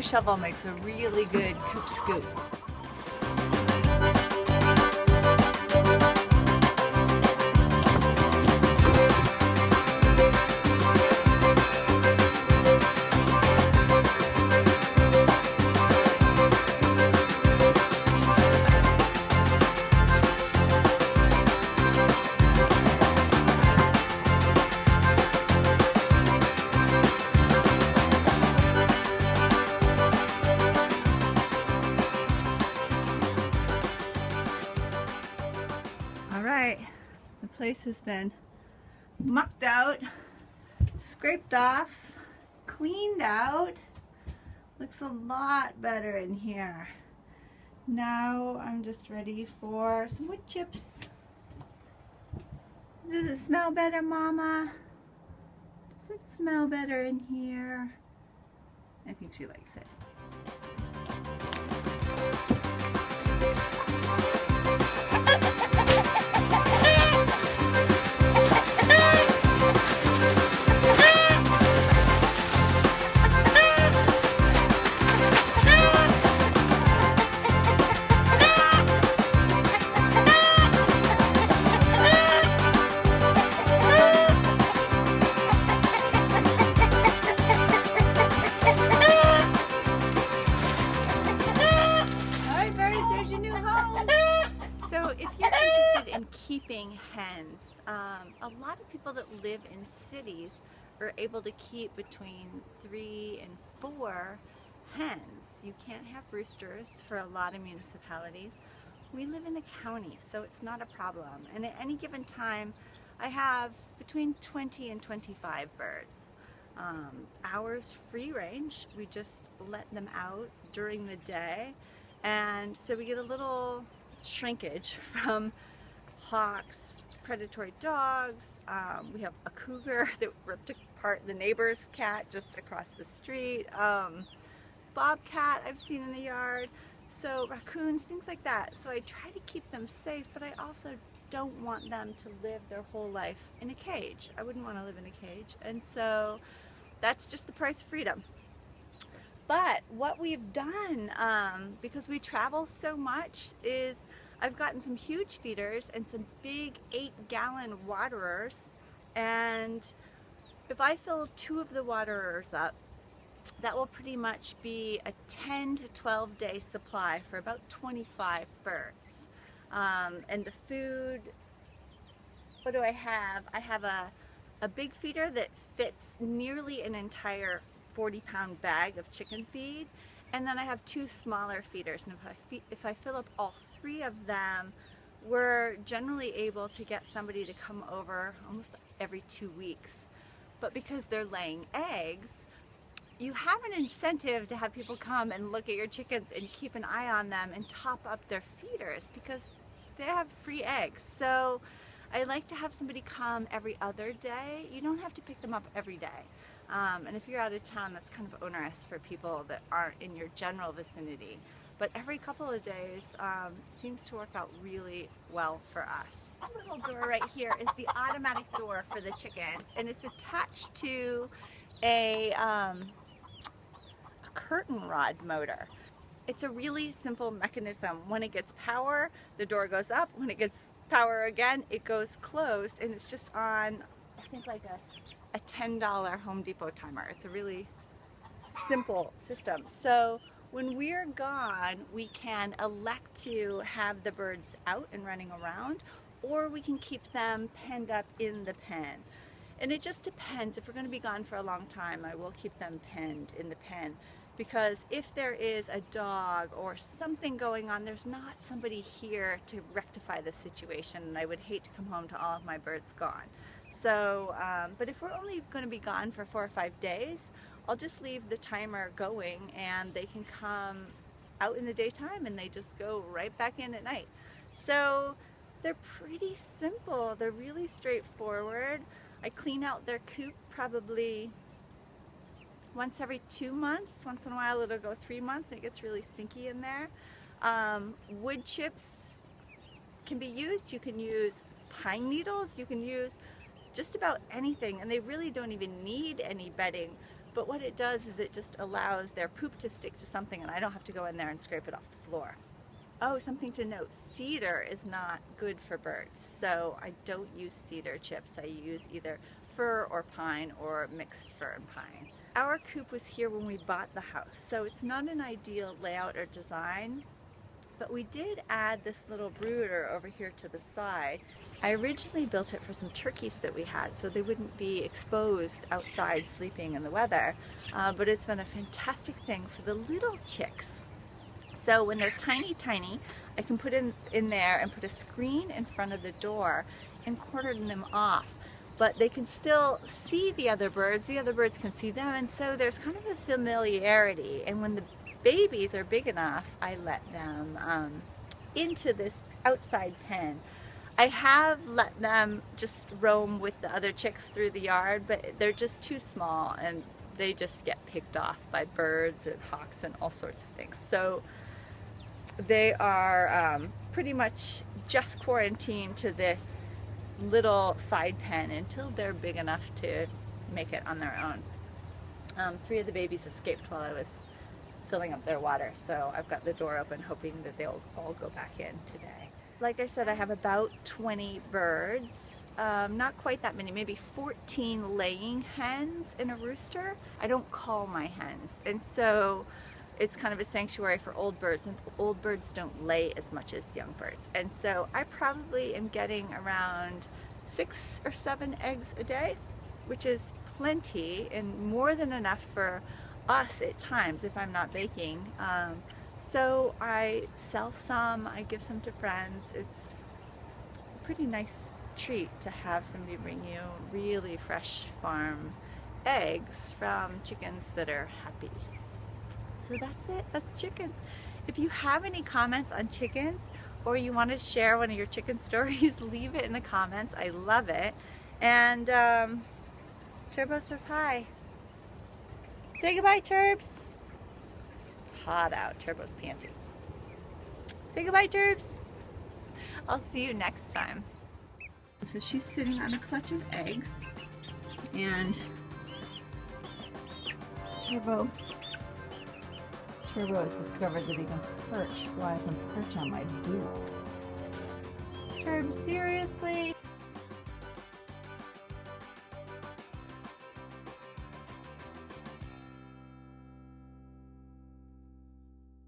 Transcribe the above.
snow shovel makes a really good coop scoop. Alright, the place has been mucked out, scraped off, cleaned out. Looks a lot better in here. Now I'm just ready for some wood chips. Does it smell better, Mama? Does it smell better in here? I think she likes it. So if you're interested in keeping hens, a lot of people that live in cities are able to keep between 3 and 4 hens. You can't have roosters for a lot of municipalities. We live in the county, so it's not a problem. And at any given time, I have between 20 and 25 birds. Ours free range. We just let them out during the day, and so we get a little shrinkage from hawks, predatory dogs. We have a cougar that ripped apart the neighbor's cat just across the street. Bobcat I've seen in the yard. So raccoons, things like that. So I try to keep them safe, but I also don't want them to live their whole life in a cage. I wouldn't want to live in a cage. And so that's just the price of freedom. But what we've done, because we travel so much, is I've gotten some huge feeders and some big 8-gallon waterers. And if I fill 2 of the waterers up, that will pretty much be a 10 to 12 day supply for about 25 birds. And the food, what do I have? I have a big feeder that fits nearly an entire 40-pound bag of chicken feed, and then I have 2 smaller feeders, and if I fill up all 3 of them, we're generally able to get somebody to come over almost every 2 weeks. But because they're laying eggs, you have an incentive to have people come and look at your chickens and keep an eye on them and top up their feeders because they have free eggs. So I like to have somebody come every other day. You don't have to pick them up every day. And if you're out of town, that's kind of onerous for people that aren't in your general vicinity. But every couple of days seems to work out really well for us. This little door right here is the automatic door for the chickens, and it's attached to a curtain rod motor. It's a really simple mechanism. When it gets power, the door goes up. When it gets power again, it goes closed, and it's just on, I think, like a $10 Home Depot timer. It's a really simple system. So when we're gone, we can elect to have the birds out and running around, or we can keep them penned up in the pen. And it just depends. If we're going to be gone for a long time, I will keep them penned in the pen, because if there is a dog or something going on, there's not somebody here to rectify the situation, and I would hate to come home to all of my birds gone. So, but if we're only going to be gone for 4 or 5 days, I'll just leave the timer going and they can come out in the daytime and they just go right back in at night. So they're pretty simple. They're really straightforward. I clean out their coop probably once every 2 months. Once in a while it'll go 3 months and it gets really stinky in there. Wood chips can be used. You can use pine needles. You can use just about anything, and they really don't even need any bedding. But what it does is it just allows their poop to stick to something and I don't have to go in there and scrape it off the floor. Oh, something to note, cedar is not good for birds, so I don't use cedar chips. I use either fir or pine or mixed fir and pine. Our coop was here when we bought the house, so it's not an ideal layout or design, but we did add this little brooder over here to the side. I originally built it for some turkeys that we had so they wouldn't be exposed outside sleeping in the weather, but it's been a fantastic thing for the little chicks. So when they're tiny, I can put in there and put a screen in front of the door and cordon them off. But they can still see the other birds can see them, and so there's kind of a familiarity. And when the babies are big enough, I let them into this outside pen. I have let them just roam with the other chicks through the yard, but they're just too small and they just get picked off by birds and hawks and all sorts of things. So they are pretty much just quarantined to this little side pen until they're big enough to make it on their own. 3 of the babies escaped while I was filling up their water, so I've got the door open hoping that they'll all go back in today. Like I said, I have about 20 birds, not quite that many, maybe 14 laying hens and a rooster. I don't call my hens, and so it's kind of a sanctuary for old birds, and old birds don't lay as much as young birds. And so I probably am getting around 6 or 7 eggs a day, which is plenty and more than enough for us at times if I'm not baking. So I sell some, I give some to friends. It's a pretty nice treat to have somebody bring you really fresh farm eggs from chickens that are happy. So that's it, that's chickens. If you have any comments on chickens or you want to share one of your chicken stories, leave it in the comments. I love it. And Turbo says hi. Say goodbye, Turbs. It's hot out, Turbo's panting. Say goodbye, Turbs. I'll see you next time. So she's sitting on a clutch of eggs and Turbo has discovered that he can fly up and perch on my boob. Turb, seriously?